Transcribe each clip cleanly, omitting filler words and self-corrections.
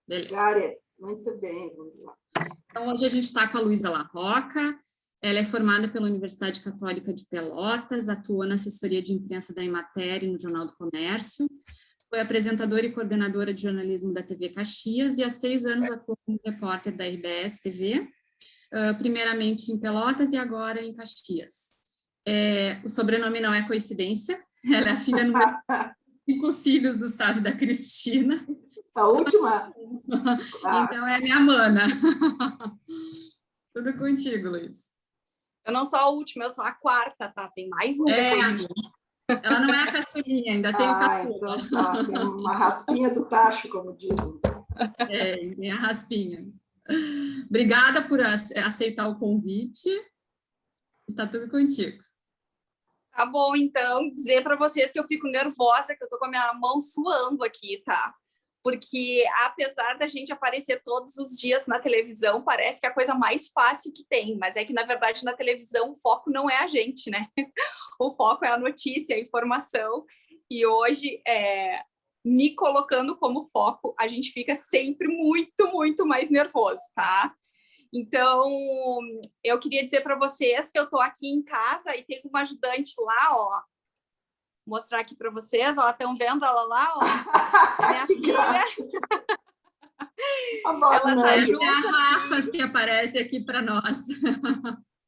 Beleza. Gareth, muito bem, vamos lá. Então, hoje a gente está com a Luísa Larroca. Ela é formada pela Universidade Católica de Pelotas, atua na assessoria de imprensa da Emater e no Jornal do Comércio. Foi apresentadora e coordenadora de jornalismo da TV Caxias e há 6 anos atua como repórter da RBS TV, primeiramente em Pelotas e agora em Caxias. O sobrenome não é coincidência, ela é a filha número 5 filhos do Sávio e da Cristina. A última? Então é a minha mana. Tudo contigo, Luiz. Eu não sou a última, eu sou a quarta, tá? Tem mais um depois de mim. Ela não é a caçulinha, ainda tem o caçula. Então tá, tem uma raspinha do tacho, como dizem. Tem a raspinha. Obrigada por aceitar o convite. Está tudo contigo. Tá bom, então, dizer para vocês que eu fico nervosa, que eu tô com a minha mão suando aqui, tá? Porque, apesar da gente aparecer todos os dias na televisão, parece que é a coisa mais fácil que tem, mas é que, na verdade, na televisão, o foco não é a gente, né? O foco é a notícia, a informação, e hoje, me colocando como foco, a gente fica sempre muito, muito mais nervoso, tá? Então, eu queria dizer para vocês que eu tô aqui em casa e tem uma ajudante lá, ó, mostrar aqui para vocês, ó, estão vendo ela lá, ó, minha filha. Ela tá junto. É a Rafa que aparece aqui para nós.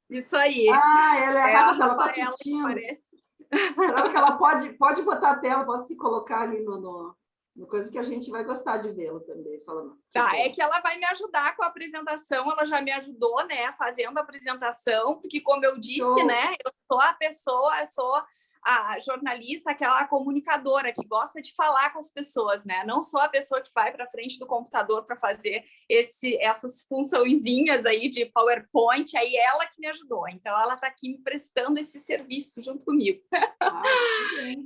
Isso aí. Ela é a Rafa, ela tá assistindo. Ela que ela pode botar a tela, pode se colocar ali no coisa que a gente vai gostar de vê-la também, Salomão. Tá, é que ela vai me ajudar com a apresentação, ela já me ajudou, né, fazendo a apresentação, porque como eu disse, né, eu sou a pessoa, eu sou a jornalista, aquela comunicadora que gosta de falar com as pessoas, né? Não sou a pessoa que vai para frente do computador para fazer essas funçõezinhas aí de PowerPoint, aí ela que me ajudou. Então, ela está aqui me prestando esse serviço junto comigo.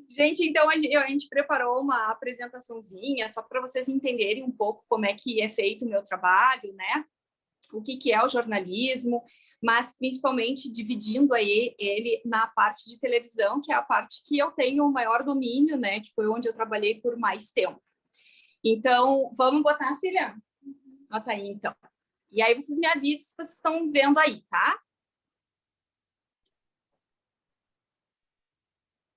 Gente, então, a gente preparou uma apresentaçãozinha só para vocês entenderem um pouco como é que é feito o meu trabalho, né? O que é o jornalismo, mas principalmente dividindo aí ele na parte de televisão, que é a parte que eu tenho o maior domínio, né, que foi onde eu trabalhei por mais tempo. Então, vamos botar, filha? Bota aí, então. E aí vocês me avisam se vocês estão vendo aí, tá?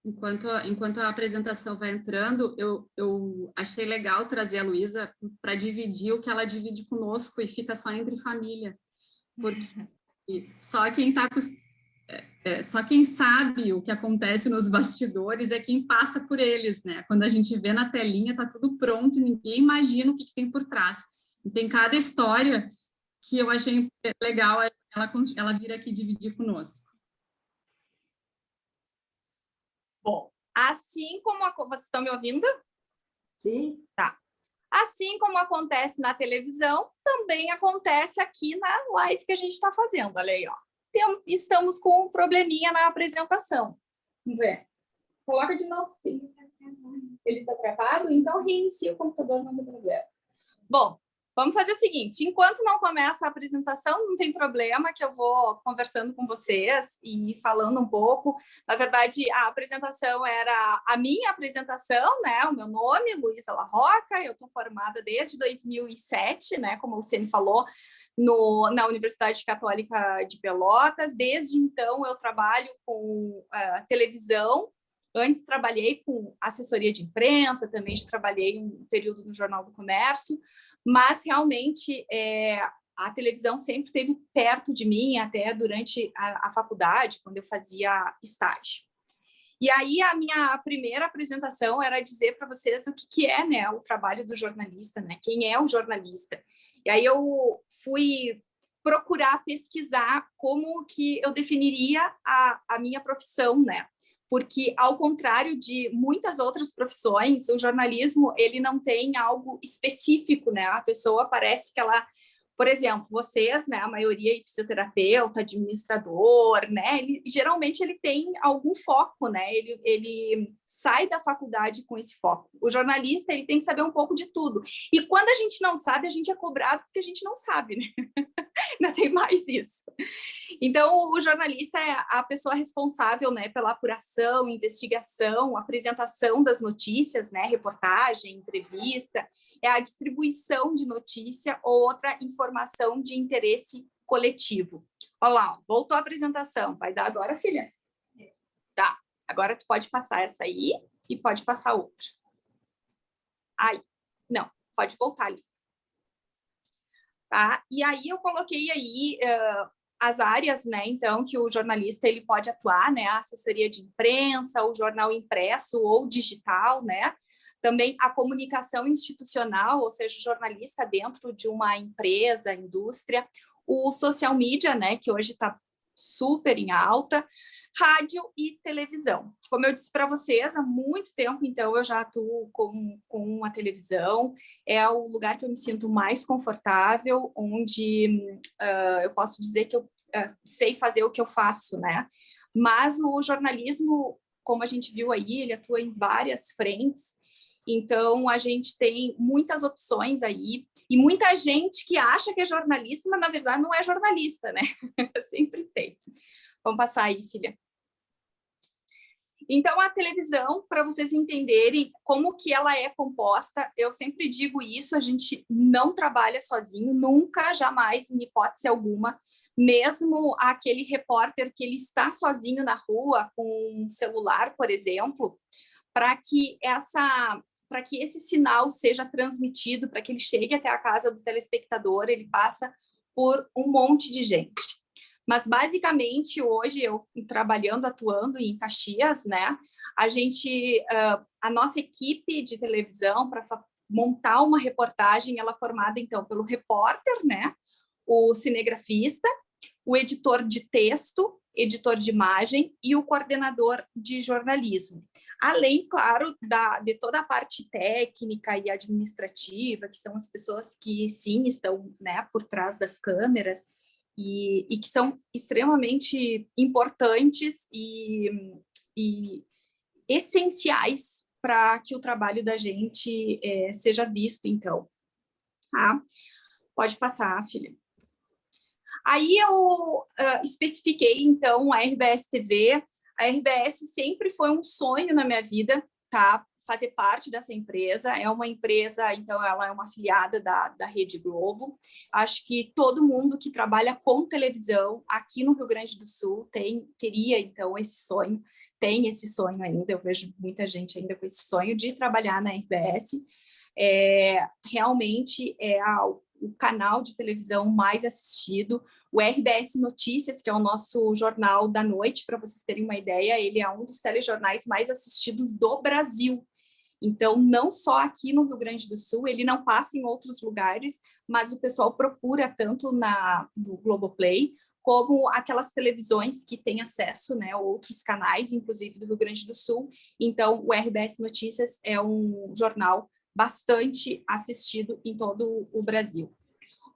Enquanto a apresentação vai entrando, eu achei legal trazer a Luísa para dividir o que ela divide conosco e fica só entre família, porque só quem sabe o que acontece nos bastidores é quem passa por eles, né? Quando a gente vê na telinha, tá tudo pronto, ninguém imagina o que tem por trás. E tem cada história que eu achei legal ela vir aqui dividir conosco. Bom, assim como vocês estão me ouvindo? Sim. Tá. Assim como acontece na televisão, também acontece aqui na live que a gente está fazendo. Olha aí, ó. Estamos com um probleminha na apresentação. Vamos ver. Coloca de novo. Ele está travado? Então reinicia o computador, não tem problema. Bom, vamos fazer o seguinte. Enquanto não começa a apresentação, não tem problema que eu vou conversando com vocês e falando um pouco. Na verdade, a apresentação era a minha apresentação, né? O meu nome, Luísa Larroca. Eu estou formada desde 2007, né? Como o Luciane falou, na Universidade Católica de Pelotas. Desde então, eu trabalho com televisão. Antes trabalhei com assessoria de imprensa, também já trabalhei um período no Jornal do Comércio, mas realmente a televisão sempre esteve perto de mim, até durante a faculdade, quando eu fazia estágio. E aí a minha primeira apresentação era dizer para vocês o que é, né, o trabalho do jornalista, né? Quem é o jornalista? E aí eu fui procurar pesquisar como que eu definiria a minha profissão, né? Porque, ao contrário de muitas outras profissões, o jornalismo, ele não tem algo específico, né? A pessoa parece que ela... Por exemplo, vocês, né, a maioria é fisioterapeuta, administrador, né, geralmente ele tem algum foco, né, ele sai da faculdade com esse foco. O jornalista, ele tem que saber um pouco de tudo. E quando a gente não sabe, a gente é cobrado porque a gente não sabe, né? Ainda tem mais isso. Então, o jornalista é a pessoa responsável, né, pela apuração, investigação, apresentação das notícias, né, reportagem, entrevista. é a distribuição de notícia ou outra informação de interesse coletivo. Olha lá, ó, voltou a apresentação. Vai dar agora, filha? Tá. Agora tu pode passar essa aí e pode passar outra. Aí. Não, pode voltar ali. Tá? E aí eu coloquei aí as áreas, né, então, que o jornalista ele pode atuar, né, a assessoria de imprensa, o jornal impresso ou digital, né, também a comunicação institucional, ou seja, o jornalista dentro de uma empresa, indústria, o social media, né, que hoje está super em alta, rádio e televisão. Como eu disse para vocês, há muito tempo, então, eu já atuo com a televisão, é o lugar que eu me sinto mais confortável, onde eu posso dizer que eu sei fazer o que eu faço, né? Mas o jornalismo, como a gente viu aí, ele atua em várias frentes, então a gente tem muitas opções aí, e muita gente que acha que é jornalista, mas na verdade não é jornalista, né? Sempre tem. Vamos passar aí, filha. Então, a televisão, para vocês entenderem como que ela é composta, eu sempre digo isso, a gente não trabalha sozinho, nunca, jamais, em hipótese alguma, mesmo aquele repórter que ele está sozinho na rua com um celular, por exemplo, para que esse sinal seja transmitido, para que ele chegue até a casa do telespectador, ele passa por um monte de gente. Mas, basicamente, hoje, eu trabalhando, atuando em Caxias, né, a nossa equipe de televisão, para montar uma reportagem, ela é formada, então, pelo repórter, né, o cinegrafista, o editor de texto, editor de imagem e o coordenador de jornalismo. Além, claro, de toda a parte técnica e administrativa, que são as pessoas que, sim, estão, né, por trás das câmeras, e que são extremamente importantes e essenciais para que o trabalho da gente seja visto, então. Tá? Pode passar, filha. Aí eu especifiquei, então, a RBS TV. A RBS sempre foi um sonho na minha vida, tá? Fazer parte dessa empresa. É uma empresa, então, ela é uma afiliada da Rede Globo. Acho que todo mundo que trabalha com televisão aqui no Rio Grande do Sul teria, então, esse sonho, tem esse sonho ainda. Eu vejo muita gente ainda com esse sonho de trabalhar na RBS. Realmente é o canal de televisão mais assistido. O RBS Notícias, que é o nosso jornal da noite, para vocês terem uma ideia, ele é um dos telejornais mais assistidos do Brasil. Então, não só aqui no Rio Grande do Sul, ele não passa em outros lugares, mas o pessoal procura tanto no Globoplay, como aquelas televisões que têm acesso, né, a outros canais, inclusive do Rio Grande do Sul. Então, o RBS Notícias é um jornal bastante assistido em todo o Brasil.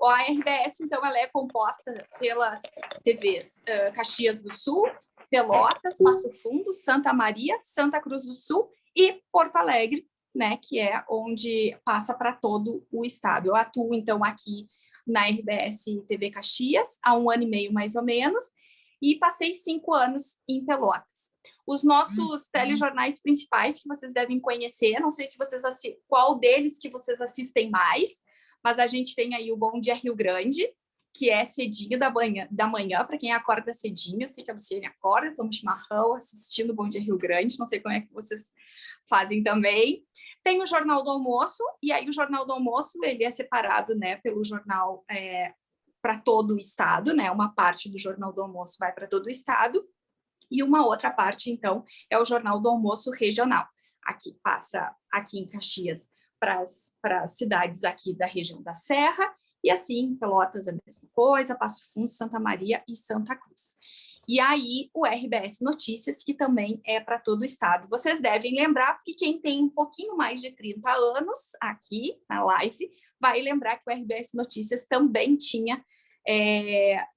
A RBS, então, ela é composta pelas TVs Caxias do Sul, Pelotas, Passo Fundo, Santa Maria, Santa Cruz do Sul e Porto Alegre, né, que é onde passa para todo o estado. Eu atuo, então, aqui na RBS TV Caxias há 1 ano e meio, mais ou menos, e passei 5 anos em Pelotas. Os nossos telejornais principais que vocês devem conhecer, não sei se vocês qual deles que vocês assistem mais, mas a gente tem aí o Bom Dia Rio Grande, que é cedinho da manhã para quem acorda cedinho. Eu sei que a Luciane acorda, toma chimarrão assistindo o Bom Dia Rio Grande, não sei como é que vocês fazem também. Tem o Jornal do Almoço, e aí o Jornal do Almoço ele é separado, né, pelo jornal para todo o estado, né? Uma parte do Jornal do Almoço vai para todo o estado, e uma outra parte, então, é o Jornal do Almoço regional. Aqui passa, aqui em Caxias, para as cidades aqui da região da Serra, e assim, Pelotas a mesma coisa, Passo Fundo, Santa Maria e Santa Cruz. E aí, o RBS Notícias, que também é para todo o estado. Vocês devem lembrar, porque quem tem um pouquinho mais de 30 anos aqui na live, vai lembrar que o RBS Notícias também tinha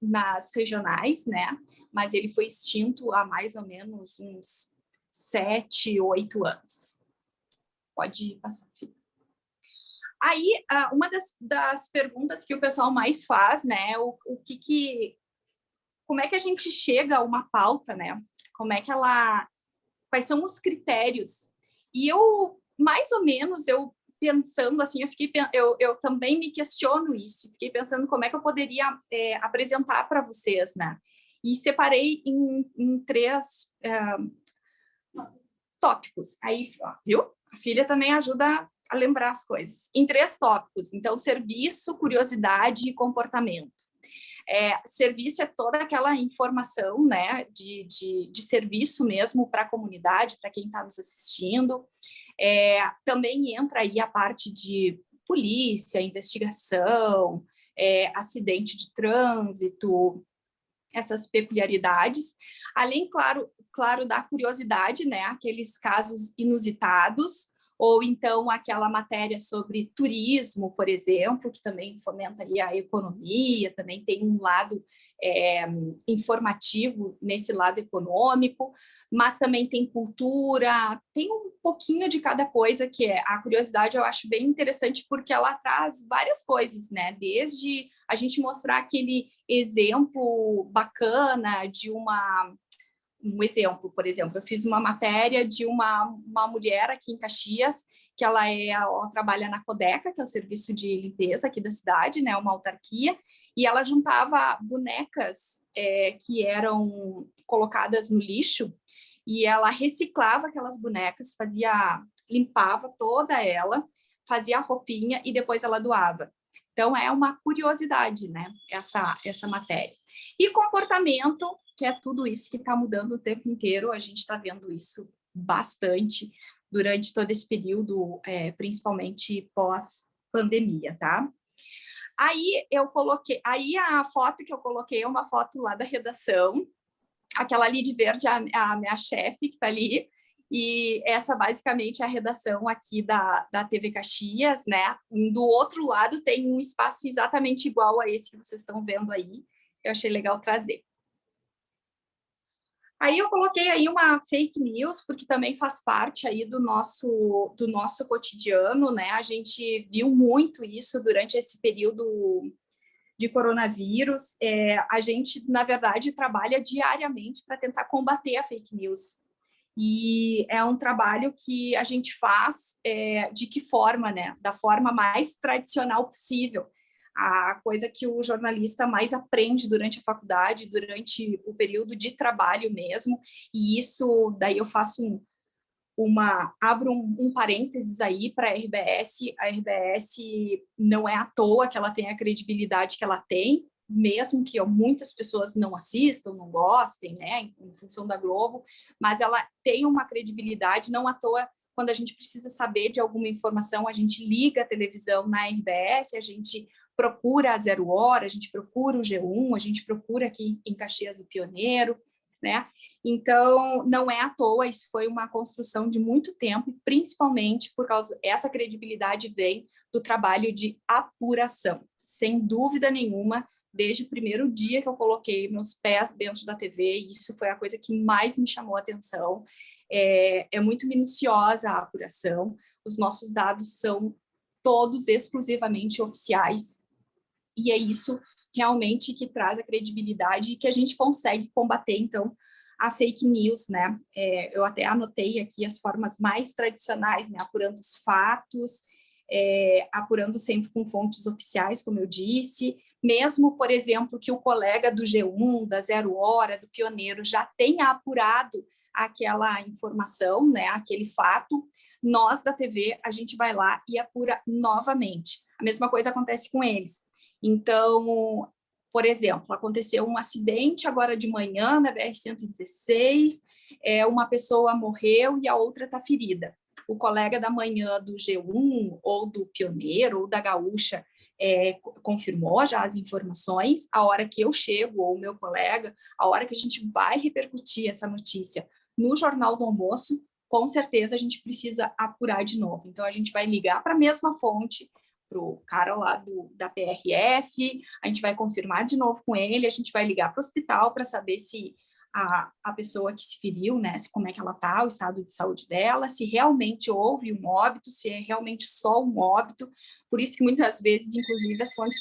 nas regionais, né? Mas ele foi extinto há mais ou menos uns 7, 8 anos. Pode passar, filho. Aí, uma das perguntas que o pessoal mais faz, né? Como é que a gente chega a uma pauta, né? Quais são os critérios? E eu, mais ou menos, eu pensando assim, eu também me questiono isso, fiquei pensando como é que eu poderia apresentar para vocês, né? E separei em 3 tópicos. Aí, ó, viu? A filha também ajuda a lembrar as coisas. Em 3 tópicos. Então, serviço, curiosidade e comportamento. Serviço é toda aquela informação, né, de serviço mesmo para a comunidade, para quem está nos assistindo. Também entra aí a parte de polícia, investigação, acidente de trânsito, essas peculiaridades. Além, claro, da curiosidade, né, aqueles casos inusitados, ou então aquela matéria sobre turismo, por exemplo, que também fomenta aí a economia, também tem um lado informativo nesse lado econômico, mas também tem cultura, tem um pouquinho de cada coisa, que a curiosidade eu acho bem interessante, porque ela traz várias coisas, né? Desde a gente mostrar aquele exemplo bacana de um exemplo, por exemplo, eu fiz uma matéria de uma mulher aqui em Caxias, que ela trabalha na Codeca, que é o serviço de limpeza aqui da cidade, né, uma autarquia, e ela juntava bonecas que eram colocadas no lixo, e ela reciclava aquelas bonecas, limpava toda ela, fazia a roupinha e depois ela doava. Então, é uma curiosidade, né, essa matéria. E comportamento, que é tudo isso que está mudando o tempo inteiro, a gente está vendo isso bastante durante todo esse período, principalmente pós-pandemia, tá? Aí a foto que eu coloquei é uma foto lá da redação, aquela ali de verde é a minha chefe que está ali, e essa basicamente é a redação aqui da TV Caxias, né? Do outro lado tem um espaço exatamente igual a esse que vocês estão vendo aí, eu achei legal trazer. Aí eu coloquei aí uma fake news, porque também faz parte aí do nosso cotidiano, né? A gente viu muito isso durante esse período de coronavírus. A gente, na verdade, trabalha diariamente para tentar combater a fake news. E é um trabalho que a gente faz de que forma, né? Da forma mais tradicional possível. A coisa que o jornalista mais aprende durante a faculdade, durante o período de trabalho mesmo, e isso daí eu faço abro um parênteses aí para a RBS não é à toa que ela tem a credibilidade que ela tem, mesmo que muitas pessoas não assistam, não gostem, né, em função da Globo, mas ela tem uma credibilidade, não à toa. Quando a gente precisa saber de alguma informação, a gente liga a televisão na RBS, a gente procura a 0 Hora, a gente procura o G1, a gente procura aqui em Caxias o Pioneiro, né? Então, não é à toa, isso foi uma construção de muito tempo, e principalmente por causa essa credibilidade vem do trabalho de apuração, sem dúvida nenhuma. Desde o primeiro dia que eu coloquei meus pés dentro da TV, isso foi a coisa que mais me chamou a atenção. É muito minuciosa a apuração, os nossos dados são todos exclusivamente oficiais, e é isso realmente que traz a credibilidade e que a gente consegue combater, então, a fake news, né? Eu até anotei aqui as formas mais tradicionais, né? Apurando os fatos, apurando sempre com fontes oficiais, como eu disse, mesmo, por exemplo, que o colega do G1, da 0 Hora, do Pioneiro, já tenha apurado aquela informação, né? Aquele fato, nós da TV, a gente vai lá e apura novamente. A mesma coisa acontece com eles. Então, por exemplo, aconteceu um acidente agora de manhã na BR-116, uma pessoa morreu e a outra está ferida. O colega da manhã do G1, ou do Pioneiro, ou da Gaúcha, confirmou já as informações. A hora que eu chego, ou o meu colega, a hora que a gente vai repercutir essa notícia no Jornal do Almoço, com certeza a gente precisa apurar de novo. Então, a gente vai ligar para a mesma fonte, para o cara lá da PRF, a gente vai confirmar de novo com ele, a gente vai ligar para o hospital para saber se a pessoa que se feriu, né, como é que ela está, o estado de saúde dela, se realmente houve um óbito, se é realmente só um óbito. Por isso que muitas vezes, inclusive, as fontes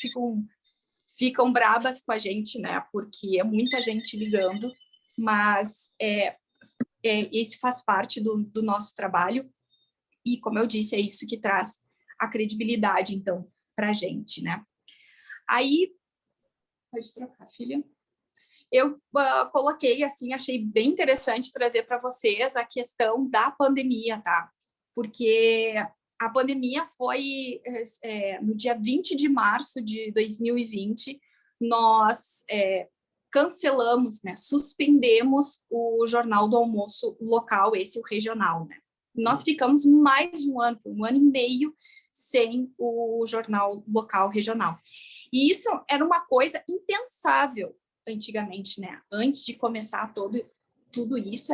ficam bravas com a gente, né, porque é muita gente ligando, mas isso faz parte do nosso trabalho, e como eu disse, é isso que traz a credibilidade, então, para a gente, né? Aí, pode trocar, filha. Eu coloquei, assim, achei bem interessante trazer para vocês a questão da pandemia, tá? Porque a pandemia foi no dia 20 de março de 2020, nós cancelamos, né? Suspendemos o Jornal do Almoço local, esse o regional, né? Nós ficamos mais de um ano, foi 1 ano e meio sem o jornal local regional. E isso era uma coisa impensável antigamente, né? Antes de começar tudo isso,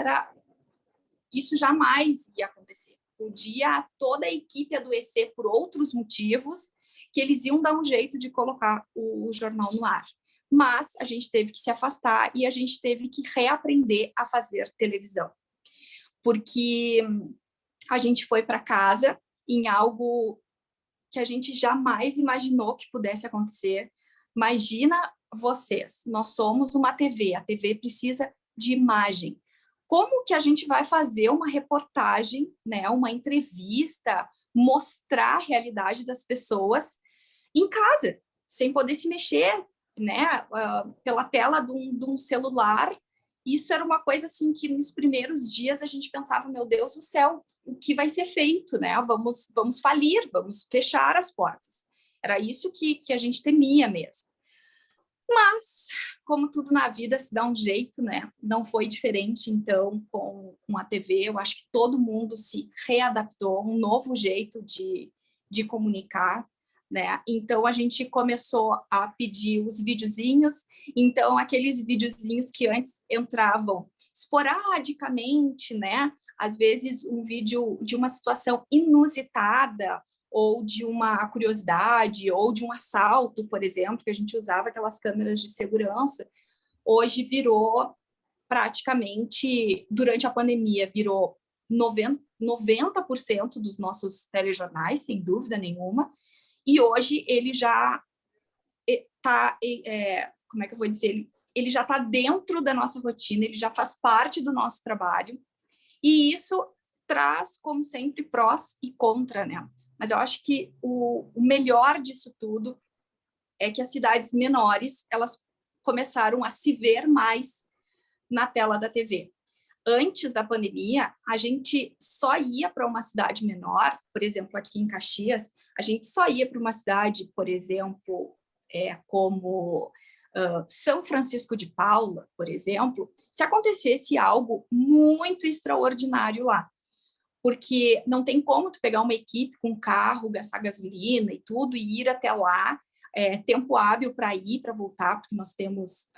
isso jamais ia acontecer. Podia toda a equipe adoecer por outros motivos, que eles iam dar um jeito de colocar o jornal no ar. Mas a gente teve que se afastar e a gente teve que reaprender a fazer televisão. Porque a gente foi para casa em algo que a gente jamais imaginou que pudesse acontecer. Imagina vocês, nós somos uma TV, a TV precisa de imagem. Como que a gente vai fazer uma reportagem, né, uma entrevista, mostrar a realidade das pessoas em casa, sem poder se mexer, né, pela tela de um celular? Isso era uma coisa assim que nos primeiros dias a gente pensava, meu Deus do céu, o que vai ser feito, né? Vamos falir, vamos fechar as portas. Era isso que a gente temia mesmo. Mas, como tudo na vida se dá um jeito, né? Não foi diferente, então, com a TV. Eu acho que todo mundo se readaptou, um novo jeito de comunicar, né? Então, a gente começou a pedir os videozinhos. Então, aqueles videozinhos que antes entravam esporadicamente, né? Às vezes, um vídeo de uma situação inusitada, ou de uma curiosidade, ou de um assalto, por exemplo, que a gente usava aquelas câmeras de segurança, hoje virou praticamente, durante a pandemia, virou 90% dos nossos telejornais, sem dúvida nenhuma, e hoje ele já está, como é que eu vou dizer, ele já está dentro da nossa rotina, ele já faz parte do nosso trabalho, e isso traz, como sempre, prós e contra, né? Mas eu acho que o melhor disso tudo é que as cidades menores, elas começaram a se ver mais na tela da TV. Antes da pandemia, a gente só ia para uma cidade menor, por exemplo, aqui em Caxias, a gente só ia para uma cidade, por exemplo, como São Francisco de Paula, por exemplo, se acontecesse algo muito extraordinário lá. Porque não tem como tu pegar uma equipe com carro, gastar gasolina e tudo, e ir até lá, tempo hábil para ir, para voltar, porque nós temos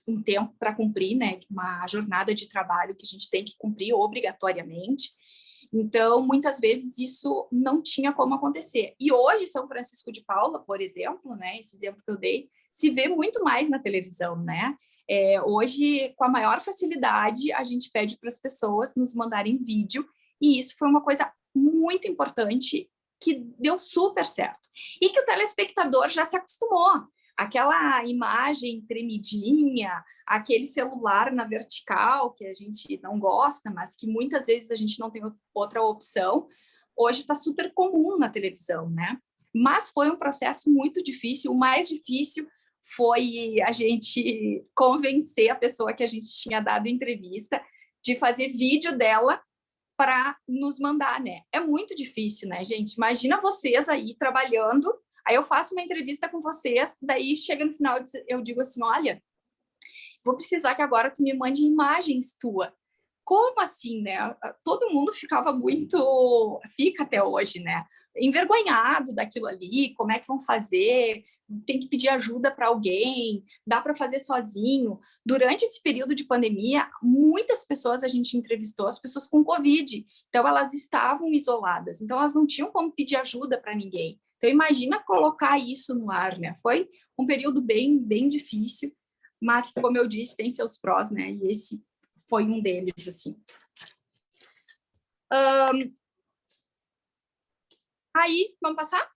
um tempo para cumprir, né, uma jornada de trabalho que a gente tem que cumprir obrigatoriamente. Então, muitas vezes isso não tinha como acontecer. E hoje, São Francisco de Paula, por exemplo, né, esse exemplo que eu dei, se vê muito mais na televisão, né? Hoje, com a maior facilidade, a gente pede para as pessoas nos mandarem vídeo, e isso foi uma coisa muito importante que deu super certo. E que o telespectador já se acostumou. Aquela imagem tremidinha, aquele celular na vertical, que a gente não gosta, mas que muitas vezes a gente não tem outra opção, hoje está super comum na televisão, né? Mas foi um processo muito difícil. O mais difícil foi a gente convencer a pessoa que a gente tinha dado entrevista de fazer vídeo dela para nos mandar, né? É muito difícil, né, gente? Imagina vocês aí trabalhando, aí eu faço uma entrevista com vocês, daí chega no final eu digo assim, olha, vou precisar que agora tu me mande imagens tua. Como assim, né? Todo mundo ficava fica até hoje, né? Envergonhado daquilo ali, como é que vão fazer? Tem que pedir ajuda para alguém, dá para fazer sozinho. Durante esse período de pandemia, muitas pessoas a gente entrevistou, as pessoas com Covid, então elas estavam isoladas, então elas não tinham como pedir ajuda para ninguém. Então imagina colocar isso no ar, né? Foi um período bem, bem difícil, mas como eu disse, tem seus prós, né? E esse foi um deles, assim. Aí, vamos passar?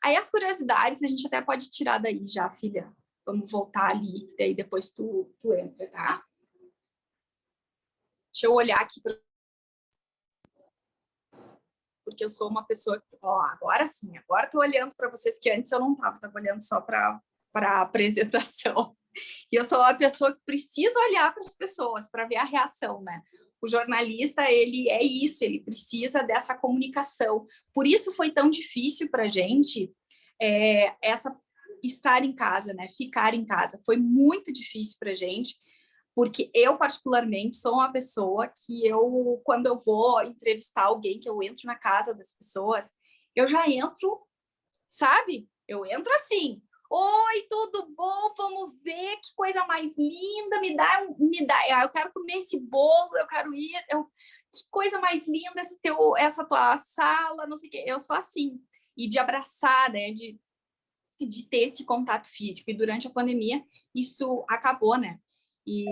Aí as curiosidades a gente até pode tirar daí já, filha. Vamos voltar ali, daí depois tu entra, tá? Deixa eu olhar aqui. Porque eu sou uma pessoa que, ó, agora sim, agora estou olhando para vocês que antes eu não estava olhando só para a apresentação. E eu sou uma pessoa que precisa olhar para as pessoas para ver a reação, né? O jornalista, ele é isso, ele precisa dessa comunicação. Por isso foi tão difícil para a gente estar em casa, né? Ficar em casa. Foi muito difícil para a gente, porque eu, particularmente, sou uma pessoa que quando eu vou entrevistar alguém, que eu entro na casa das pessoas, eu já entro, sabe? Eu entro assim: oi, tudo bom? Vamos ver, que coisa mais linda, me dá, eu quero comer esse bolo, eu quero ir, que coisa mais linda essa tua sala, não sei o quê. Eu sou assim, e de abraçar, né, de ter esse contato físico, e durante a pandemia isso acabou, né? E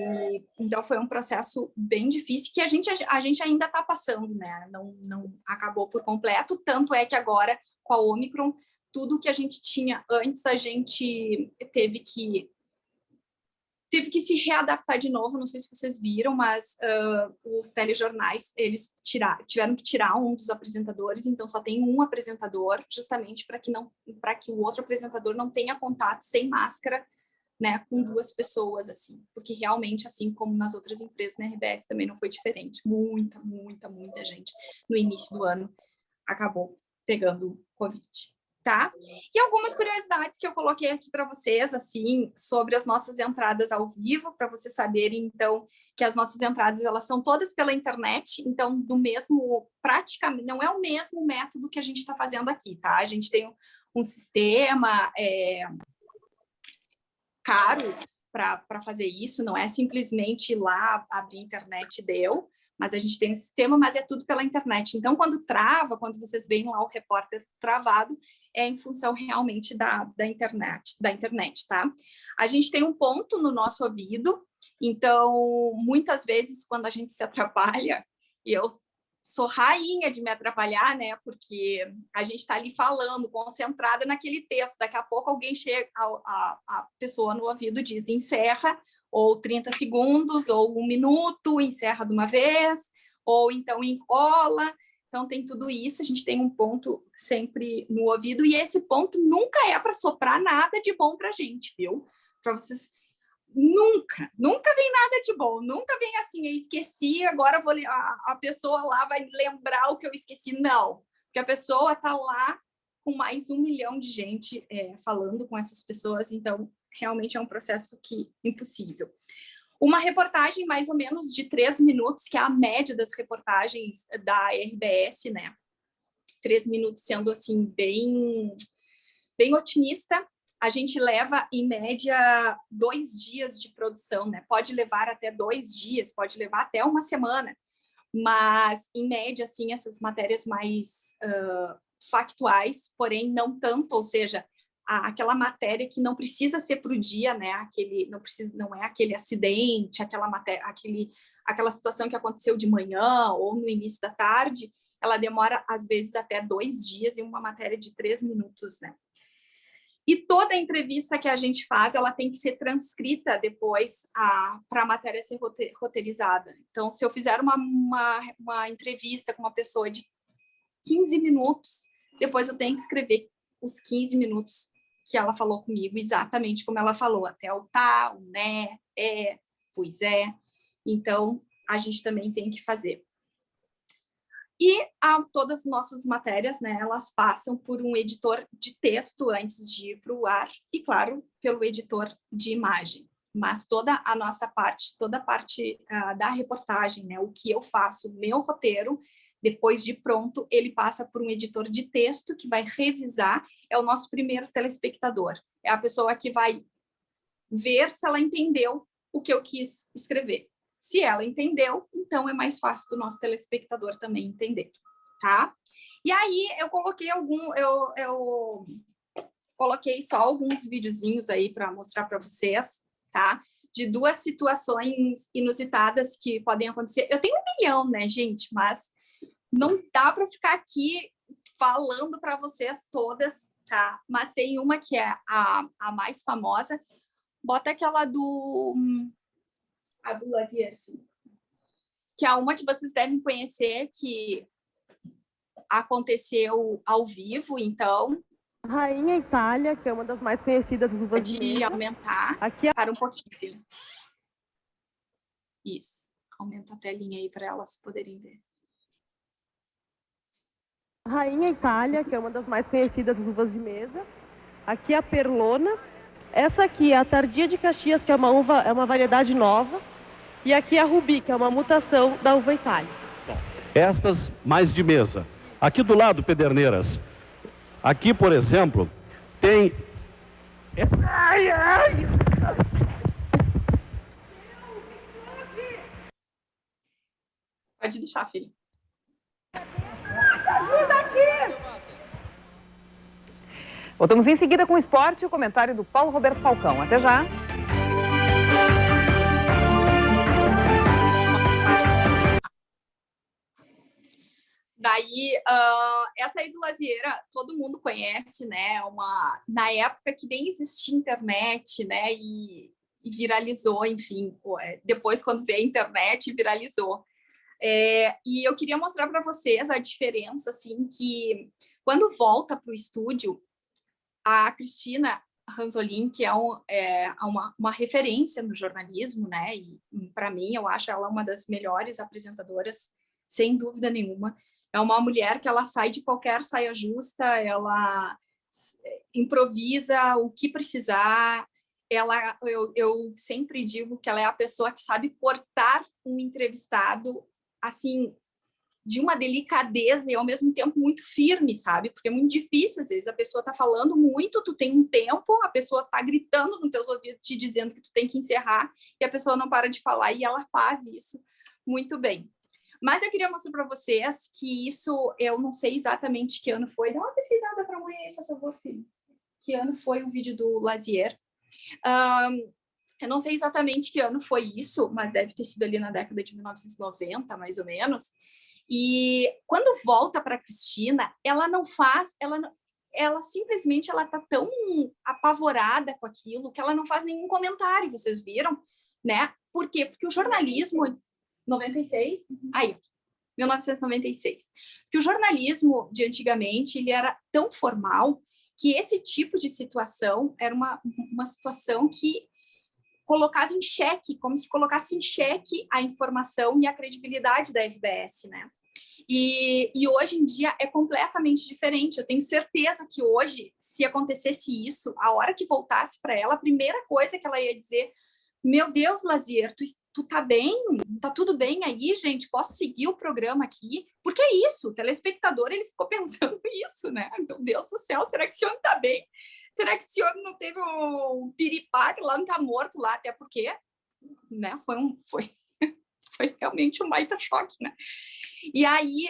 então foi um processo bem difícil que a gente ainda está passando, né? Não acabou por completo, tanto é que agora com a Omicron, tudo que a gente tinha antes, a gente teve que se readaptar de novo. Não sei se vocês viram, mas os telejornais, eles tiveram que tirar um dos apresentadores, então só tem um apresentador, justamente para que o outro apresentador não tenha contato sem máscara, né, com duas pessoas, assim, porque realmente, assim como nas outras empresas, na RBS também não foi diferente. Muita gente no início do ano acabou pegando Covid. Tá? E algumas curiosidades que eu coloquei aqui para vocês, assim, sobre as nossas entradas ao vivo, para vocês saberem, então, que as nossas entradas, elas são todas pela internet, então, praticamente, não é o mesmo método que a gente está fazendo aqui, tá? A gente tem um sistema caro para fazer isso, não é simplesmente ir lá, abrir a internet e deu, mas a gente tem um sistema, mas é tudo pela internet. Então, quando vocês veem lá o repórter travado, é em função realmente da internet, tá? A gente tem um ponto no nosso ouvido, então, muitas vezes, quando a gente se atrapalha, e eu sou rainha de me atrapalhar, né? Porque a gente está ali falando, concentrada naquele texto, daqui a pouco alguém chega, a pessoa no ouvido diz encerra, ou 30 segundos, ou 1 minuto, encerra de uma vez, ou então enrola. Então, tem tudo isso, a gente tem um ponto sempre no ouvido, e esse ponto nunca é para soprar nada de bom para a gente, viu? Para vocês, nunca vem nada de bom, nunca vem assim, eu esqueci, agora a pessoa lá vai lembrar o que eu esqueci. Não, porque a pessoa está lá com mais 1 milhão de gente falando com essas pessoas, então, realmente é um processo impossível. Uma reportagem mais ou menos de 3 minutos, que é a média das reportagens da RBS, né? 3 minutos sendo, assim, bem otimista. A gente leva, em média, 2 dias de produção, né? Pode levar até 2 dias, pode levar até 1 semana. Mas, em média, assim, essas matérias mais factuais, porém não tanto, ou seja, aquela matéria que não precisa ser para o dia, né? Não é aquele acidente, aquela situação que aconteceu de manhã ou no início da tarde, ela demora, às vezes, até 2 dias em uma matéria de 3 minutos, né? E toda entrevista que a gente faz, ela tem que ser transcrita depois para a matéria ser roteirizada. Então, se eu fizer uma entrevista com uma pessoa de 15 minutos, depois eu tenho que escrever os 15 minutos que ela falou comigo, exatamente como ela falou, até o tá, o né, pois é. Então, a gente também tem que fazer. E todas as nossas matérias, né, elas passam por um editor de texto antes de ir para o ar e, claro, pelo editor de imagem. Mas toda a nossa parte, toda a parte da reportagem, né, o que eu faço, meu roteiro, depois de pronto, ele passa por um editor de texto que vai revisar, é o nosso primeiro telespectador. É a pessoa que vai ver se ela entendeu o que eu quis escrever. Se ela entendeu, então é mais fácil do nosso telespectador também entender, tá? E aí eu coloquei eu coloquei só alguns videozinhos aí para mostrar para vocês, tá? De 2 situações inusitadas que podem acontecer. Eu tenho 1 milhão, né, gente? Mas não dá para ficar aqui falando para vocês todas, tá? Mas tem uma que é a mais famosa. Bota aquela do Lazier, que é uma que vocês devem conhecer, que aconteceu ao vivo, então... Rainha Itália, que é uma das mais conhecidas das uvas de mesa. Pode aumentar. Aqui Para um pouquinho, filha. Isso. Aumenta a telinha aí para elas poderem ver. Rainha Itália, que é uma das mais conhecidas das uvas de mesa. Aqui a Perlona. Essa aqui é a Tardia de Caxias, que é uma uva, é uma variedade nova. E aqui a Rubi, que é uma mutação da uva Itália. Estas mais de mesa. Aqui do lado, Pederneiras. Aqui, por exemplo, tem... Pode deixar, filha. Voltamos em seguida com o esporte e o comentário do Paulo Roberto Falcão. Até já. Daí, essa aí do Lazieira, todo mundo conhece, né? Na época que nem existia internet, né? E viralizou, enfim. Depois, quando veio a internet, viralizou. E eu queria mostrar para vocês a diferença, assim, que quando volta para o estúdio, a Cristina Ranzolin, que é uma referência no jornalismo, né? E para mim, eu acho ela uma das melhores apresentadoras, sem dúvida nenhuma. É uma mulher que ela sai de qualquer saia justa, ela improvisa o que precisar. Eu sempre digo que ela é a pessoa que sabe cortar um entrevistado assim, de uma delicadeza e ao mesmo tempo muito firme, sabe? Porque é muito difícil, às vezes a pessoa tá falando muito, tu tem um tempo, a pessoa tá gritando nos teus ouvidos, te dizendo que tu tem que encerrar, e a pessoa não para de falar, e ela faz isso muito bem. Mas eu queria mostrar para vocês que isso, eu não sei exatamente que ano foi. Dá uma pesquisada para a mãe aí, por favor, filho. Que ano foi o vídeo do Lazier. Eu não sei exatamente que ano foi isso, mas deve ter sido ali na década de 1990, mais ou menos. E quando volta para a Cristina, ela não faz... Ela simplesmente ela tá tão apavorada com aquilo que ela não faz nenhum comentário, vocês viram? Né? Por quê? Porque o jornalismo... 96? Aí, 1996. Que o jornalismo de antigamente ele era tão formal que esse tipo de situação era uma situação que colocava em xeque, como se colocasse em xeque a informação e a credibilidade da LBS, né? E hoje em dia é completamente diferente. Eu tenho certeza que hoje, se acontecesse isso, a hora que voltasse para ela, a primeira coisa que ela ia dizer: meu Deus, Lazier, tu tá bem? Tá tudo bem aí, gente? Posso seguir o programa aqui? Porque é isso, o telespectador, ele ficou pensando isso, né? Meu Deus do céu, será que esse homem tá bem? Será que esse homem não teve um piripaque lá, não tá morto lá? Até porque, né, foi realmente um baita choque, né? E aí,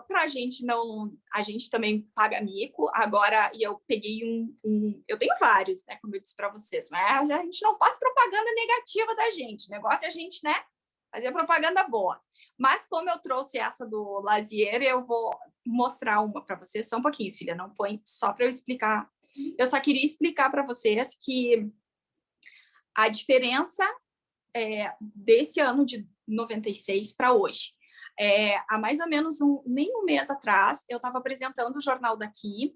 para a gente não... A gente também paga mico. Agora, e eu peguei eu tenho vários, né? Como eu disse para vocês. Mas a gente não faz propaganda negativa da gente. O negócio é a gente, né? Fazer propaganda boa. Mas como eu trouxe essa do Lazier, eu vou mostrar uma para vocês. Só um pouquinho, filha. Não põe só para eu explicar. Eu só queria explicar para vocês que a diferença desse ano de 96 para hoje. Há mais ou menos nem um mês atrás, eu estava apresentando o Jornal daqui,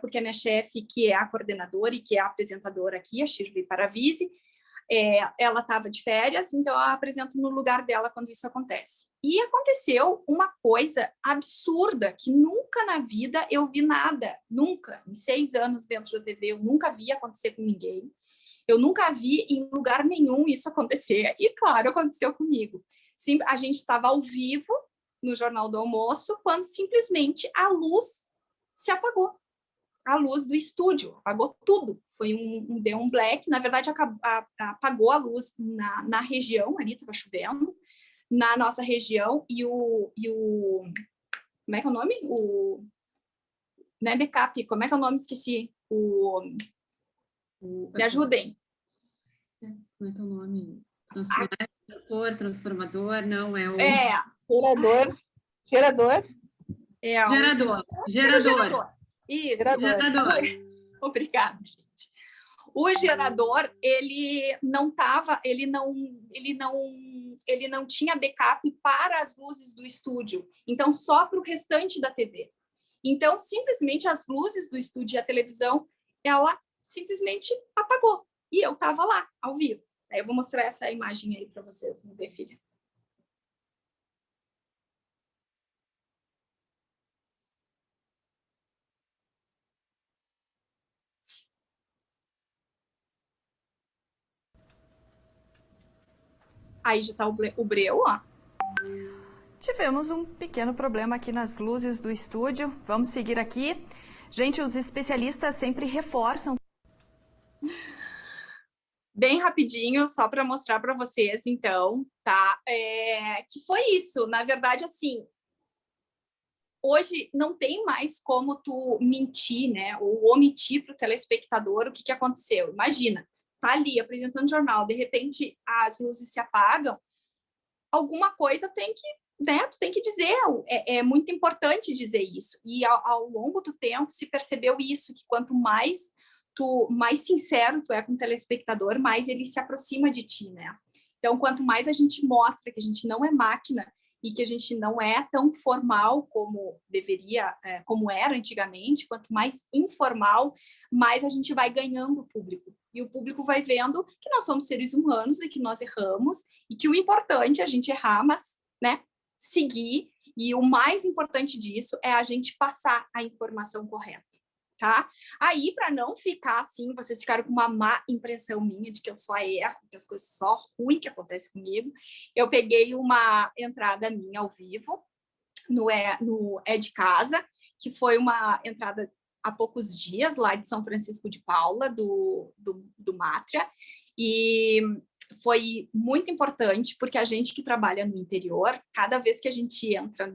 porque a minha chefe, que é a coordenadora e que é a apresentadora aqui, a Shirley Paravisi, ela estava de férias, então eu apresento no lugar dela quando isso acontece. E aconteceu uma coisa absurda, que nunca na vida eu vi nada, nunca, em 6 anos dentro da TV, eu nunca vi acontecer com ninguém. Eu nunca vi em lugar nenhum isso acontecer. E, claro, aconteceu comigo. Sim, a gente estava ao vivo no Jornal do Almoço quando simplesmente a luz se apagou. A luz do estúdio apagou tudo. Deu um black. Na verdade, apagou a luz na região ali, estava chovendo, na nossa região. E o... Como é que é o nome? Não é backup. Como é que é o nome? Esqueci. Me ajudem. Como é que é o nome? Transformador, não, é o... Gerador. Gerador. Isso. Gerador. Obrigada, gente. O gerador, ele não tinha backup para as luzes do estúdio, então só para o restante da TV. Então, simplesmente as luzes do estúdio e a televisão, ela simplesmente apagou. E eu estava lá, ao vivo. Aí eu vou mostrar essa imagem aí para vocês, vamos ver, filha. Aí já está o breu, ó. Tivemos um pequeno problema aqui nas luzes do estúdio. Vamos seguir aqui. Gente, os especialistas sempre reforçam. Bem rapidinho, só para mostrar para vocês, então, tá? Que foi isso. Na verdade, assim, hoje não tem mais como tu mentir, né? Ou omitir para o telespectador o que aconteceu. Imagina, tá ali apresentando jornal, de repente as luzes se apagam, alguma coisa tem que, né? Tu tem que dizer, é muito importante dizer isso. E ao longo do tempo se percebeu isso, que quanto mais sincero tu é com o telespectador, mais ele se aproxima de ti, né? Então, quanto mais a gente mostra que a gente não é máquina e que a gente não é tão formal como deveria, como era antigamente, quanto mais informal, mais a gente vai ganhando o público. E o público vai vendo que nós somos seres humanos e que nós erramos e que o importante é a gente errar, mas, né, seguir. E o mais importante disso é a gente passar a informação correta. Tá? Aí, para não ficar assim, vocês ficaram com uma má impressão minha de que eu só erro, que as coisas só ruins que acontecem comigo, eu peguei uma entrada minha ao vivo no É de Casa, que foi uma entrada há poucos dias, lá de São Francisco de Paula, do Mátria, e foi muito importante, porque a gente que trabalha no interior, cada vez que a gente entra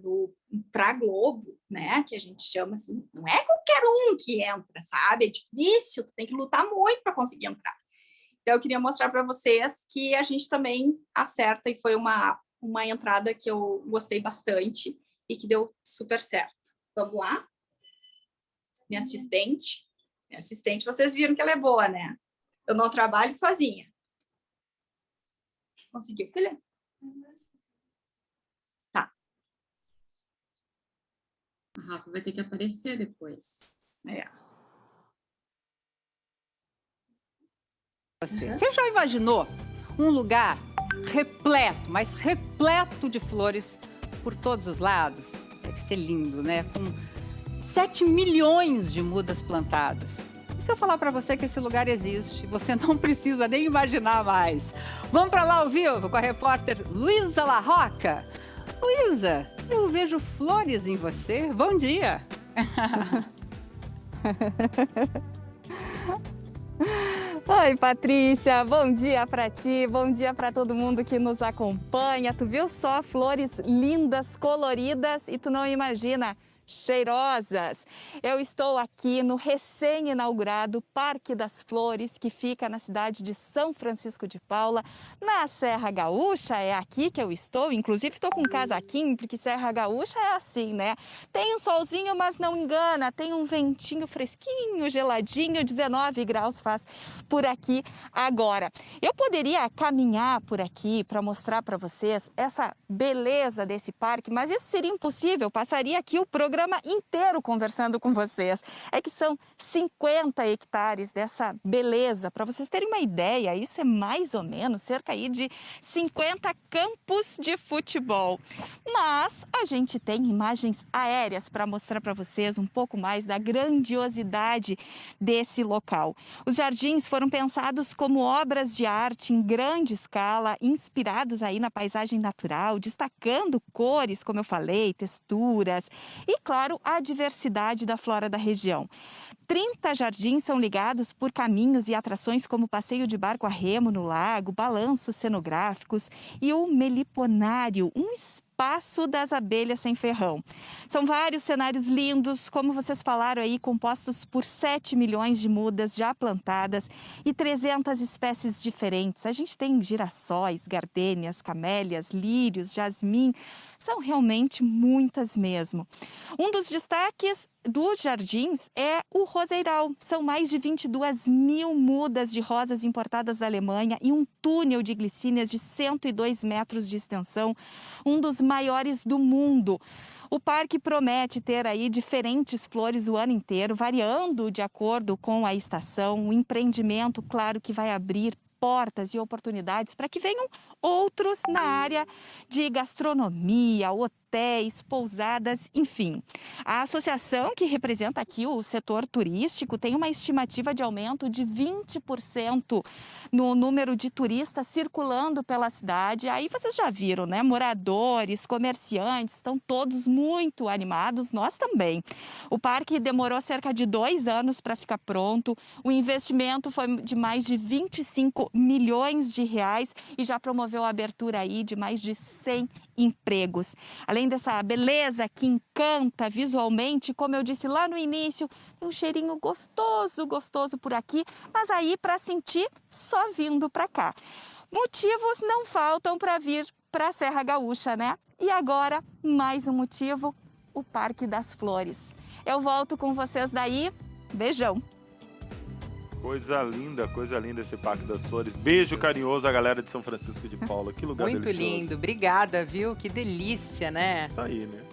para Globo, né, que a gente chama assim, não é qualquer um que entra, sabe? É difícil, tu tem que lutar muito para conseguir entrar. Então, eu queria mostrar para vocês que a gente também acerta, e foi uma entrada que eu gostei bastante e que deu super certo. Vamos lá? Minha assistente, vocês viram que ela é boa, né? Eu não trabalho sozinha. Conseguiu, filha? Tá. A Rafa vai ter que aparecer depois. Você já imaginou um lugar repleto, mas repleto de flores por todos os lados? Deve ser lindo, né? Com 7 milhões de mudas plantadas. Se eu falar para você que esse lugar existe, você não precisa nem imaginar mais. Vamos para lá ao vivo com a repórter Luísa Larroca. Luísa, eu vejo flores em você. Bom dia. Oi, Patrícia, bom dia para ti, bom dia para todo mundo que nos acompanha. Tu viu só flores lindas, coloridas e tu não imagina, cheirosas. Eu estou aqui no recém-inaugurado Parque das Flores, que fica na cidade de São Francisco de Paula, na Serra Gaúcha. É aqui que eu estou, inclusive estou com um casaquinho, porque Serra Gaúcha é assim, né? Tem um solzinho, mas não engana, tem um ventinho fresquinho, geladinho, 19 graus faz por aqui agora. Eu poderia caminhar por aqui para mostrar para vocês essa beleza desse parque, mas isso seria impossível, passaria aqui o programa inteiro conversando com vocês. É que são 50 hectares dessa beleza. Para vocês terem uma ideia, isso é mais ou menos cerca aí de 50 campos de futebol. Mas a gente tem imagens aéreas para mostrar para vocês um pouco mais da grandiosidade desse local. Os jardins foram pensados como obras de arte em grande escala, inspirados aí na paisagem natural, destacando cores, como eu falei, texturas e, claro, a diversidade da flora da região. 30 jardins são ligados por caminhos e atrações como passeio de barco a remo no lago, balanços cenográficos e o meliponário, um espaço das abelhas sem ferrão. São vários cenários lindos, como vocês falaram aí, compostos por 7 milhões de mudas já plantadas e 300 espécies diferentes. A gente tem girassóis, gardênias, camélias, lírios, jasmim, São realmente muitas mesmo. Um dos destaques dos jardins é o roseiral. São mais de 22 mil mudas de rosas importadas da Alemanha e um túnel de glicínias de 102 metros de extensão, um dos maiores do mundo. O parque promete ter aí diferentes flores o ano inteiro, variando de acordo com a estação. O empreendimento, claro, que vai abrir portas e oportunidades para que venham outros na área de gastronomia, hotéis, pousadas, enfim. A associação que representa aqui o setor turístico tem uma estimativa de aumento de 20% no número de turistas circulando pela cidade. Aí vocês já viram, né? Moradores, comerciantes, estão todos muito animados, nós também. O parque demorou cerca de 2 anos para ficar pronto. O investimento foi de mais de 25 milhões de reais e já promoveu a abertura aí de mais de 100 empregos. Além dessa beleza que encanta visualmente, como eu disse lá no início, tem um cheirinho gostoso por aqui, mas aí para sentir só vindo para cá. Motivos não faltam para vir para a Serra Gaúcha, né? E agora, mais um motivo, o Parque das Flores. Eu volto com vocês daí. Beijão! Coisa linda esse Parque das Flores. Beijo carinhoso à galera de São Francisco de Paula. Que lugar muito delicioso. Muito lindo. Obrigada, viu? Que delícia, né? Isso aí, né?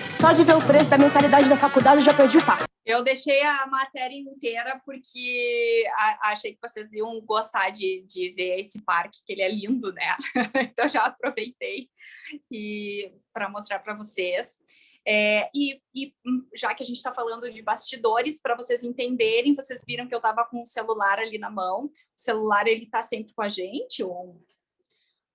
Só de ver o preço da mensalidade da faculdade eu já perdi o passo. Eu deixei a matéria inteira porque achei que vocês iam gostar de ver esse parque, que ele é lindo, né? Então já aproveitei para mostrar para vocês. E já que a gente está falando de bastidores, para vocês entenderem, vocês viram que eu estava com o celular ali na mão. O celular, ele está sempre com a gente.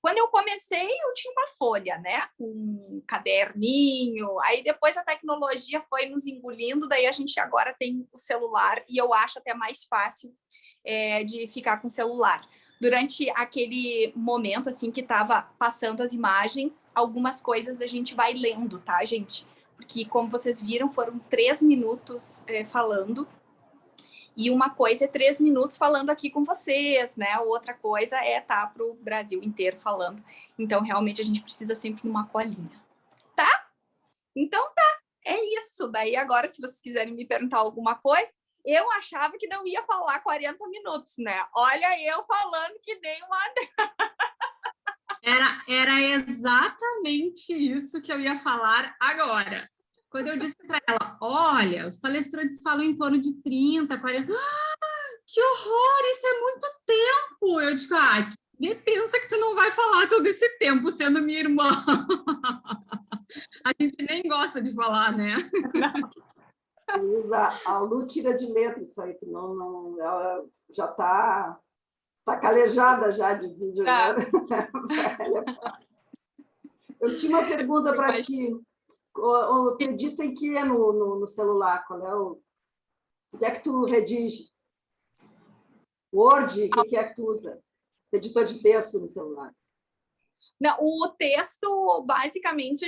Quando eu comecei, eu tinha uma folha, né? Um caderninho. Aí depois a tecnologia foi nos engolindo, daí a gente agora tem o celular e eu acho até mais fácil de ficar com o celular. Durante aquele momento, assim, que estava passando as imagens, algumas coisas a gente vai lendo, tá, gente? Porque, como vocês viram, foram 3 minutos falando. E uma coisa é 3 minutos falando aqui com vocês, né? Outra coisa é estar para o Brasil inteiro falando. Então, realmente, a gente precisa sempre de uma colinha. Tá? Então, tá. É isso. Daí, agora, se vocês quiserem me perguntar alguma coisa, eu achava que não ia falar 40 minutos, né? Olha eu falando que nem uma... Era exatamente isso que eu ia falar agora. Quando eu disse para ela, olha, os palestrantes falam em torno de 30, 40... que horror, isso é muito tempo! Eu digo, quem pensa que tu não vai falar todo esse tempo sendo minha irmã? A gente nem gosta de falar, né? A Lu tira de letra isso aí, que não, ela já está calejada já de vídeo. Tá. Né? Eu tinha uma pergunta para ti. Tu edita em que no celular? Onde é que tu redige? Word? O que é que tu usa? Editor de texto no celular? Não, o texto, basicamente,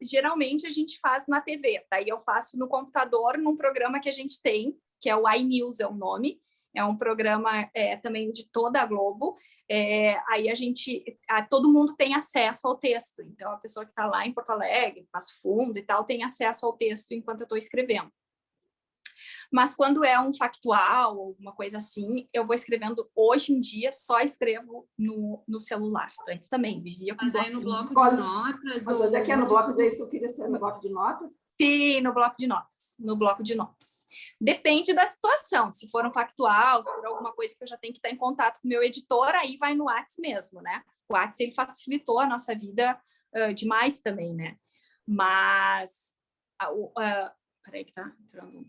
geralmente a gente faz na TV. Daí eu faço no computador, num programa que a gente tem, que é o iNews, é o nome. É um programa também de toda a Globo. Aí todo mundo tem acesso ao texto. Então, a pessoa que está lá em Porto Alegre, Passo Fundo e tal, tem acesso ao texto enquanto eu estou escrevendo. Mas quando é um factual, alguma coisa assim, eu vou escrevendo, hoje em dia, só escrevo no celular. Antes também, vivia com bloco de notas. Mas onde é que é no bloco desse que eu queria ser? No bloco de notas? Sim, no bloco de notas. No bloco de notas. Depende da situação. Se for um factual, se for alguma coisa que eu já tenho que estar em contato com o meu editor, aí vai no Whats mesmo, né? O Whats, ele facilitou a nossa vida demais também, né? Mas... peraí que tá entrando...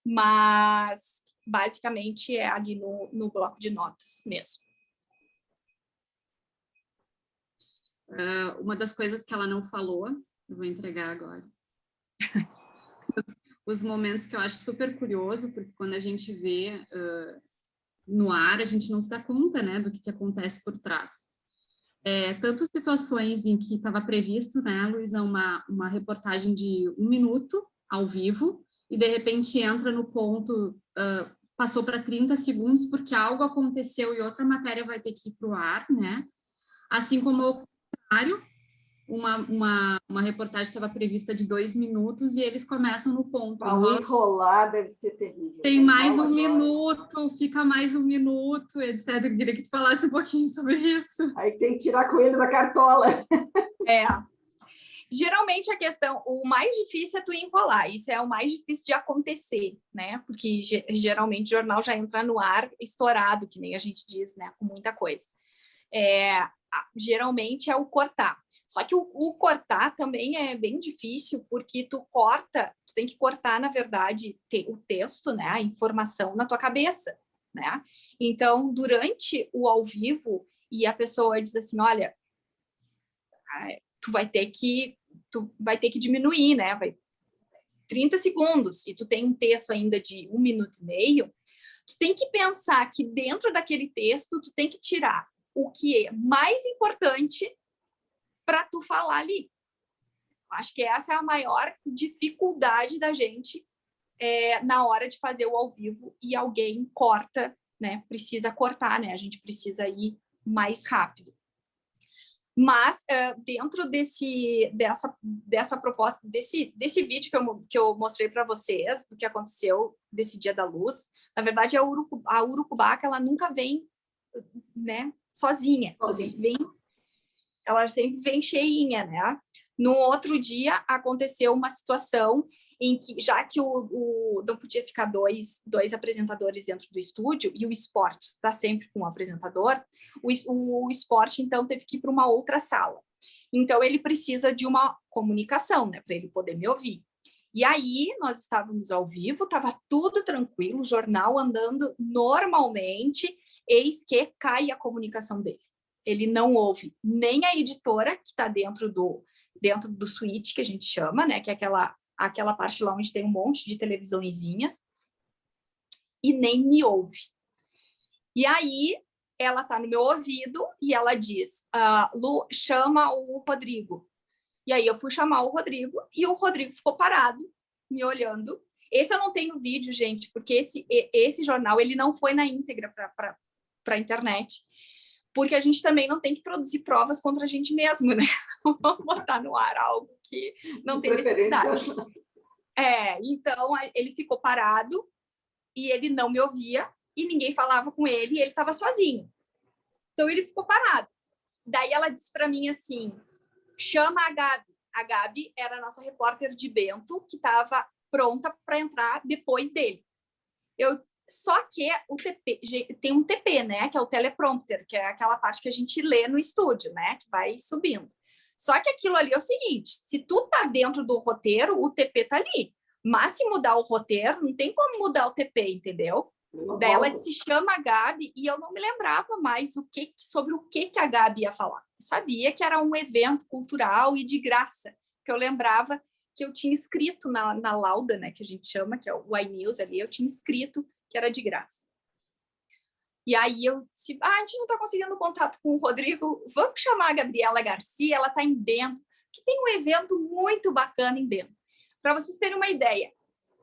Mas, basicamente, é ali no bloco de notas mesmo. Uma das coisas que ela não falou, eu vou entregar agora. Os momentos que eu acho super curioso, porque quando a gente vê no ar, a gente não se dá conta, né, do que acontece por trás. Tanto situações em que estava previsto, né, Luísa, uma reportagem de 1 minuto ao vivo, e de repente entra no ponto, passou para 30 segundos, porque algo aconteceu e outra matéria vai ter que ir para o ar, né? Assim como o contrário, uma reportagem estava prevista de 2 minutos e eles começam no ponto. Ao enrolar deve ser terrível. Tem mais um minuto, fica mais um minuto, etc. Eu queria que tu falasse um pouquinho sobre isso. Aí tem que tirar coelho da cartola. Geralmente a questão, o mais difícil é tu enrolar, isso é o mais difícil de acontecer, né? Porque geralmente o jornal já entra no ar estourado, que nem a gente diz, né? Com muita coisa. Geralmente é o cortar. Só que o cortar também é bem difícil, porque tu tem que cortar, na verdade, o texto, né? A informação na tua cabeça, né? Então, durante o ao vivo, e a pessoa diz assim, olha, tu vai ter que diminuir, né? 30 segundos, e tu tem um texto ainda de 1 minuto e meio, tu tem que pensar que dentro daquele texto, tu tem que tirar o que é mais importante para tu falar ali. Acho que essa é a maior dificuldade da gente na hora de fazer o ao vivo e alguém corta, né? Precisa cortar, né? A gente precisa ir mais rápido. Mas dentro dessa proposta, desse vídeo que eu mostrei para vocês, do que aconteceu desse Dia da Luz, na verdade a urucubaca ela nunca vem, né, sozinha. Ela sempre vem cheinha, né? No outro dia aconteceu uma situação em que, já que não podia ficar dois apresentadores dentro do estúdio, e o esporte está sempre com um apresentador, o esporte, então, teve que ir para uma outra sala. Então, ele precisa de uma comunicação, né, para ele poder me ouvir. E aí, nós estávamos ao vivo, estava tudo tranquilo, o jornal andando normalmente, eis que cai a comunicação dele. Ele não ouve nem a editora, que está dentro do suíte, que a gente chama, né, que é aquela parte lá onde tem um monte de televisõezinhas, e nem me ouve. E aí, ela está no meu ouvido e ela diz, Lu, chama o Rodrigo. E aí eu fui chamar o Rodrigo e o Rodrigo ficou parado, me olhando. Esse eu não tenho vídeo, gente, porque esse jornal ele não foi na íntegra para a internet, porque a gente também não tem que produzir provas contra a gente mesmo, né? Vamos botar no ar algo que não tem necessidade. Então, ele ficou parado e ele não me ouvia e ninguém falava com ele e ele estava sozinho. Então, ele ficou parado. Daí, ela disse para mim assim, chama a Gabi. A Gabi era a nossa repórter de Bento, que estava pronta para entrar depois dele. Só que o TP, tem um TP, né? Que é o teleprompter, que é aquela parte que a gente lê no estúdio, né? Que vai subindo. Só que aquilo ali é o seguinte, se tu tá dentro do roteiro, o TP tá ali. Mas se mudar o roteiro, não tem como mudar o TP, entendeu? Daí ela se chama a Gabi e eu não me lembrava mais sobre o que a Gabi ia falar. Eu sabia que era um evento cultural e de graça, que eu lembrava que eu tinha escrito na lauda, né? Que a gente chama, que é o iNews ali, eu tinha escrito que era de graça. E aí eu disse, a gente não está conseguindo contato com o Rodrigo, vamos chamar a Gabriela Garcia, ela está em Bento, que tem um evento muito bacana em Bento. Para vocês terem uma ideia,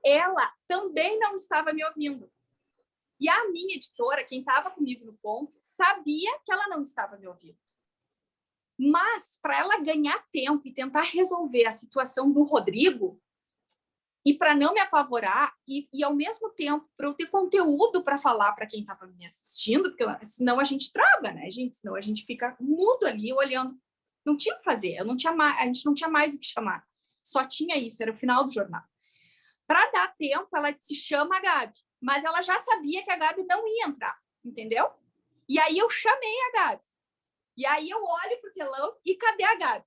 ela também não estava me ouvindo. E a minha editora, quem estava comigo no ponto, sabia que ela não estava me ouvindo. Mas, para ela ganhar tempo e tentar resolver a situação do Rodrigo, e para não me apavorar, e ao mesmo tempo para eu ter conteúdo para falar para quem estava me assistindo, porque senão a gente trava, né, gente? Senão a gente fica mudo ali, olhando. Não tinha o que fazer, a gente não tinha mais o que chamar. Só tinha isso, era o final do jornal. Para dar tempo, ela se chama a Gabi, mas ela já sabia que a Gabi não ia entrar, entendeu? E aí eu chamei a Gabi. E aí eu olho para o telão e cadê a Gabi?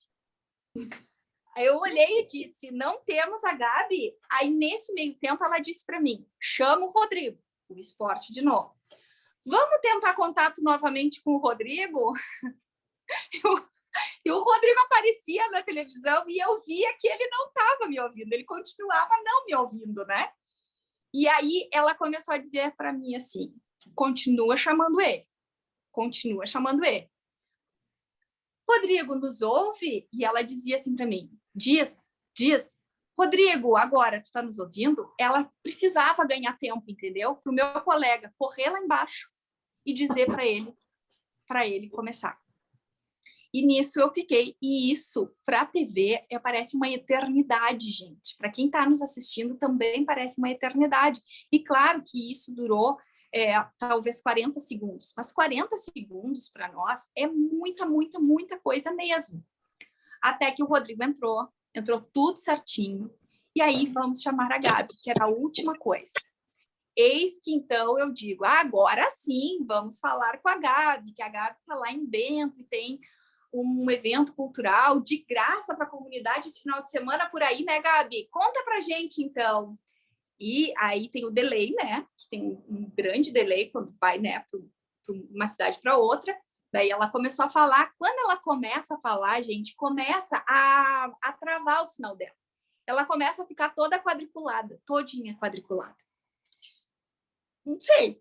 Aí eu olhei e disse, não temos a Gabi. Aí, nesse meio tempo, ela disse para mim, chama o Rodrigo, o esporte de novo. Vamos tentar contato novamente com o Rodrigo? E o Rodrigo aparecia na televisão e eu via que ele não estava me ouvindo, ele continuava não me ouvindo, né? E aí ela começou a dizer para mim assim, continua chamando ele. Rodrigo, nos ouve? E ela dizia assim para mim, diz, Rodrigo, agora tu está nos ouvindo? Ela precisava ganhar tempo, entendeu? Para o meu colega correr lá embaixo e dizer para ele começar. E nisso eu fiquei. E isso, para a TV, parece uma eternidade, gente. Para quem está nos assistindo, também parece uma eternidade. E claro que isso durou talvez 40 segundos. Mas 40 segundos, para nós, é muita, muita, muita coisa mesmo. Até que o Rodrigo entrou tudo certinho. E aí, vamos chamar a Gabi, que era a última coisa. Eis que, então, eu digo, agora sim, vamos falar com a Gabi, que a Gabi está lá em Bento e tem um evento cultural de graça para a comunidade esse final de semana por aí, né, Gabi? Conta pra gente, então. E aí tem o delay, né? Que tem um grande delay quando vai, né, para uma cidade para outra. Daí ela começou a falar. Quando ela começa a falar, gente, começa a travar o sinal dela. Ela começa a ficar toda quadriculada, todinha quadriculada. Não sei.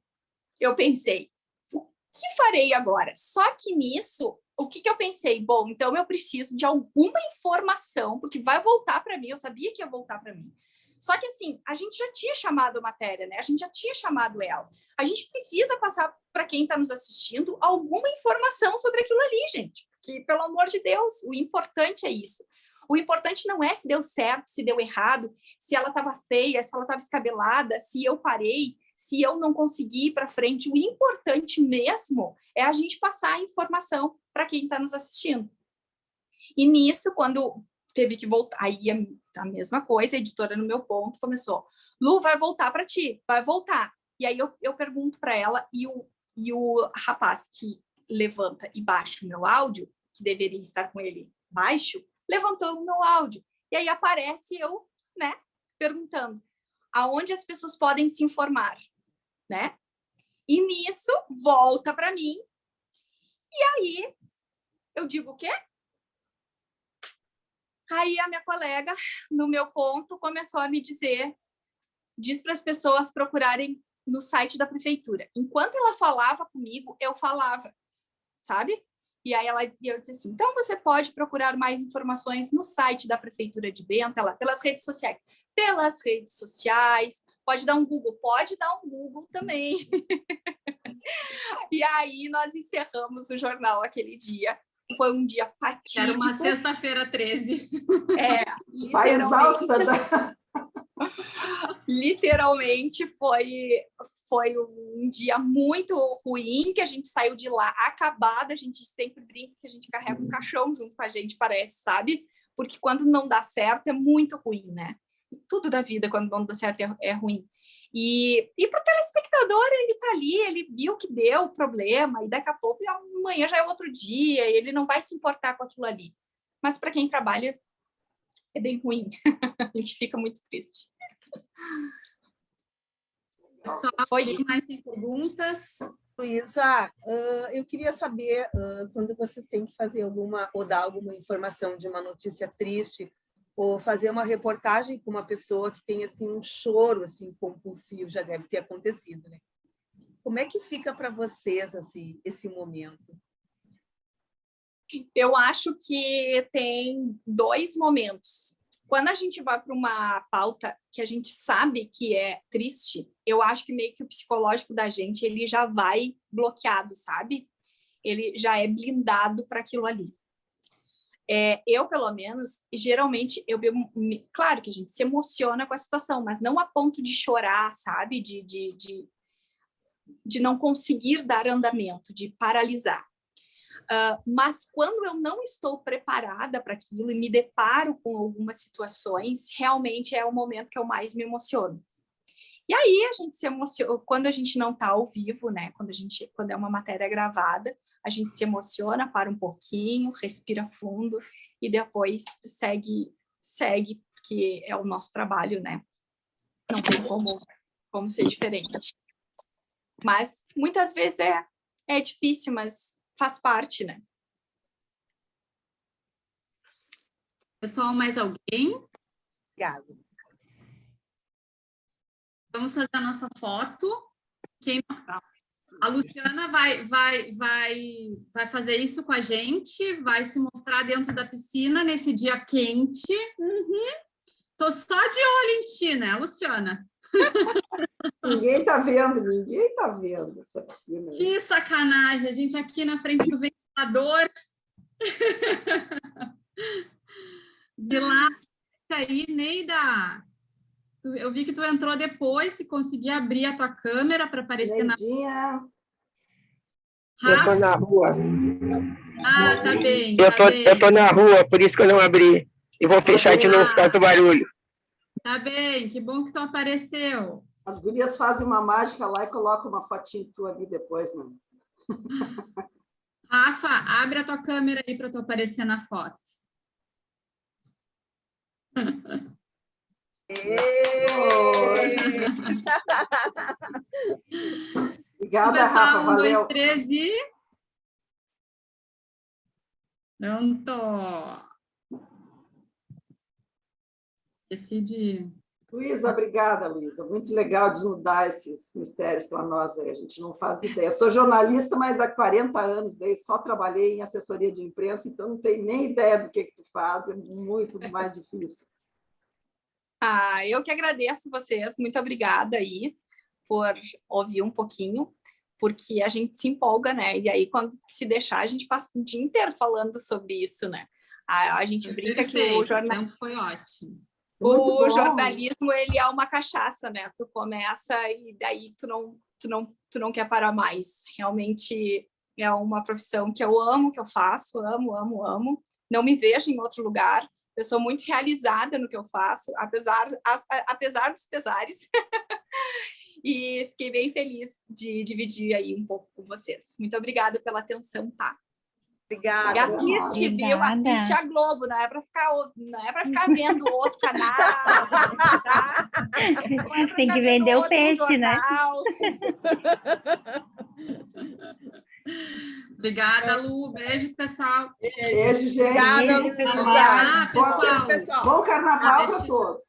Eu pensei, o que farei agora? Só que nisso, o que eu pensei? Bom, então eu preciso de alguma informação, porque vai voltar para mim, eu sabia que ia voltar para mim. Só que assim, a gente já tinha chamado a matéria, né? A gente já tinha chamado ela. A gente precisa passar para quem está nos assistindo alguma informação sobre aquilo ali, gente. Porque, pelo amor de Deus, o importante é isso. O importante não é se deu certo, se deu errado, se ela estava feia, se ela estava escabelada, se eu parei, se eu não consegui ir para frente. O importante mesmo é a gente passar a informação para quem está nos assistindo. E nisso, quando teve que voltar, aí a mesma coisa, a editora no meu ponto começou, Lu, vai voltar para ti, vai voltar. E aí eu pergunto para ela, e o rapaz que levanta e baixa o meu áudio, que deveria estar com ele baixo, levantou o meu áudio. E aí aparece eu, né, perguntando aonde as pessoas podem se informar, né? E nisso, volta para mim. E aí, eu digo o quê? Aí a minha colega, no meu ponto, começou a me dizer, diz para as pessoas procurarem no site da prefeitura. Enquanto ela falava comigo, eu falava, sabe? E aí eu disse assim, então você pode procurar mais informações no site da Prefeitura de Bento, pelas redes sociais. Pelas redes sociais, pode dar um Google também. E aí nós encerramos o jornal aquele dia. Foi um dia fatídico. Era uma sexta-feira 13. Sai exausta. Literalmente foi um dia muito ruim, que a gente saiu de lá acabada. A gente sempre brinca que a gente carrega um caixão junto com a gente, parece, sabe? Porque quando não dá certo é muito ruim, né? Tudo da vida, quando não dá certo, é ruim. E para o telespectador, ele está ali, ele viu que deu o problema, e daqui a pouco, amanhã já é outro dia, ele não vai se importar com aquilo ali. Mas para quem trabalha, é bem ruim. A gente fica muito triste. Só foi mais perguntas. Luísa, eu queria saber, quando vocês têm que fazer ou dar alguma informação de uma notícia triste, ou fazer uma reportagem com uma pessoa que tem assim, um choro assim, compulsivo, já deve ter acontecido, né? Como é que fica para vocês assim, esse momento? Eu acho que tem dois momentos. Quando a gente vai para uma pauta que a gente sabe que é triste, eu acho que meio que o psicológico da gente ele já vai bloqueado, sabe? Ele já é blindado para aquilo ali. Eu, pelo menos, geralmente, claro que a gente se emociona com a situação, mas não a ponto de chorar, sabe? De não conseguir dar andamento, de paralisar. Mas quando eu não estou preparada para aquilo e me deparo com algumas situações, realmente é o momento que eu mais me emociono. E aí a gente se emociona, quando a gente não está ao vivo, né? Quando é uma matéria gravada, a gente se emociona, para um pouquinho, respira fundo e depois segue, que é o nosso trabalho, né? Não tem como ser diferente. Mas muitas vezes é difícil, mas faz parte, né? Pessoal, mais alguém? Obrigada. Vamos fazer a nossa foto. A Luciana vai fazer isso com a gente, vai se mostrar dentro da piscina nesse dia quente. Tô só de olho em ti, né, Luciana? Ninguém tá vendo essa piscina. Que sacanagem, a gente aqui na frente do ventilador, Zilá, isso aí, Neida. Eu vi que tu entrou depois, se conseguir abrir a tua câmera para aparecer Neidinha. na... Eu tô na rua. Ah, tá bem, Eu tô na rua, por isso que eu não abri. E vou fechar de novo por causa do barulho. Tá bem, que bom que tu apareceu. As gurias fazem uma mágica lá e colocam uma fotinho tua ali depois, né? Rafa, abre a tua câmera aí para tu aparecer na foto. Obrigada, pessoal, Rafa, 1, 2, valeu. 3 e... Pronto. Esqueci de... Luísa, obrigada, Luísa. Muito legal desnudar esses mistérios para nós aí. A gente não faz ideia. Eu sou jornalista, mas há 40 anos daí só trabalhei em assessoria de imprensa, então não tenho nem ideia do que tu faz. É muito mais difícil. Eu que agradeço vocês. Muito obrigada aí por ouvir um pouquinho, porque a gente se empolga, né? E aí, quando se deixar, a gente passa o dia inteiro falando sobre isso, né? A gente brinca que o tempo foi ótimo. O jornalismo, ele é uma cachaça, né? Tu começa e daí tu não quer parar mais. Realmente é uma profissão que eu amo, que eu faço, amo. Não me vejo em outro lugar. Eu sou muito realizada no que eu faço, apesar dos pesares. E fiquei bem feliz de dividir aí um pouco com vocês. Muito obrigada pela atenção, tá? Obrigada. E assiste, viu? Assiste a Globo, não é para ficar vendo outro canal. Tá? Tem que vender o peixe, né? Obrigada, Lu. Beijo, pessoal. Beijo, gente. Obrigada, Luísa. Pessoal. Bom carnaval para todos.